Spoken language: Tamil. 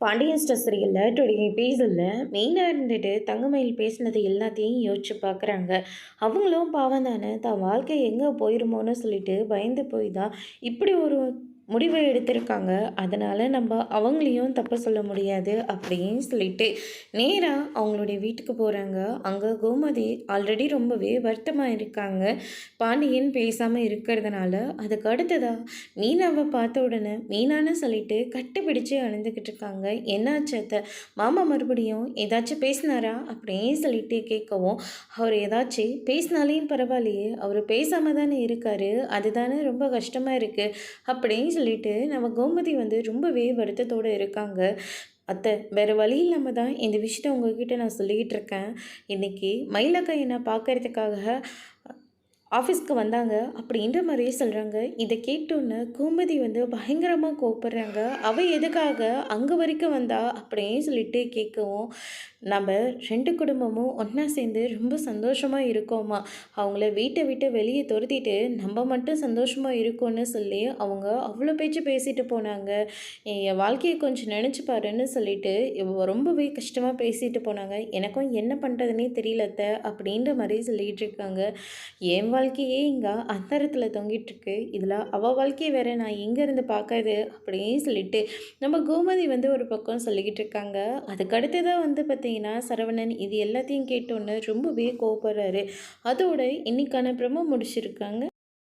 பாண்டியன் ஸ்டோர் சீரியலில் டுடே எபிசோடில் மெயினாக இருந்துட்டு தங்கமயில் பேசினது எல்லாத்தையும் யோசிச்சு பார்க்குறாங்க. அவங்களும் பாவம் தானே, தான் வாழ்க்கை எங்கே போயிருமோன்னு சொல்லிட்டு பயந்து போய் தான் இப்படி ஒரு முடிவை எடுத்திருக்காங்க. அதனால் நம்ம அவங்களையும் தப்பு சொல்ல முடியாது அப்படின்னு சொல்லிட்டு நேராக அவங்களுடைய வீட்டுக்கு போகிறாங்க. அங்கே கோமதி ஆல்ரெடி ரொம்பவே வருத்தமாக இருக்காங்க, பாண்டியன் பேசாமல் இருக்கிறதுனால. அதுக்கு அடுத்ததாக மீனாவை பார்த்த உடனே மீனான்னு சொல்லிட்டு கட்டிப்பிடிச்சு அழுந்துக்கிட்டு இருக்காங்க. என்னாச்சு அத்தை, மாமா மறுபடியும் ஏதாச்சும் பேசினாரா அப்படின்னு சொல்லிட்டு கேட்கவும், அவர் ஏதாச்சும் பேசினாலையும் பரவாயில்லையே, அவர் பேசாமல் தானே இருக்காரு, அதுதானே ரொம்ப கஷ்டமாக இருக்குது அப்படின்னு சொல்லிட்டு நம்ம கோமதி வந்து ரொம்பவே வருத்தத்தோடு இருக்காங்க. அத்தை, வேறு வழி இல்லாமல் தான் இந்த விஷயத்த உங்ககிட்ட நான் சொல்லிக்கிட்டு இருக்கேன். இன்றைக்கி மயிலக்கா என்னை பார்க்கறதுக்காக ஆஃபீஸ்க்கு வந்தாங்க அப்படின்ற மாதிரியே சொல்கிறாங்க. இதை கேட்டோன்னே கோமதி வந்து பயங்கரமாக கோவப்படுறாங்க. அவள் எதுக்காக அங்கே வரைக்கும் வந்தா அப்படின்னு சொல்லிட்டு கேட்கவும், நம்ம 2 குடும்பமும் ஒன்றா சேர்ந்து ரொம்ப சந்தோஷமாக இருக்கோமா, அவங்கள வீட்டை விட்டு வெளியே துரத்திட்டு நம்ம மட்டும் சந்தோஷமாக இருக்கோன்னு சொல்லி அவங்க அவ்வளோ பேச்சு பேசிட்டு போனாங்க. என் வாழ்க்கையை கொஞ்சம் நினச்சி பாருன்னு சொல்லிட்டு ரொம்பவே கஷ்டமாக பேசிட்டு போனாங்க. எனக்கும் என்ன பண்ணுறதுனே தெரியல அத்தை அப்படின்ற மாதிரி சொல்லிகிட்டு இருக்காங்க. என் வாழ்க்கையே இங்கே அந்தரத்தில் தொங்கிட்டுருக்கு, இதில் அவள் வாழ்க்கையை வேற நான் எங்கேருந்து பார்க்கறது அப்படின்னு சொல்லிட்டு நம்ம கோமதி வந்து ஒரு பக்கம் சொல்லிக்கிட்டு இருக்காங்க. அதுக்கடுத்து தான் வந்து பார்த்திங்கன்னா சரவணன் இது எல்லாத்தையும் கேட்டோன்னு ரொம்பவே கோவப்படுறாரு. அதோட இன்னைக்கான ப்ரோமோ முடிச்சிருக்காங்க.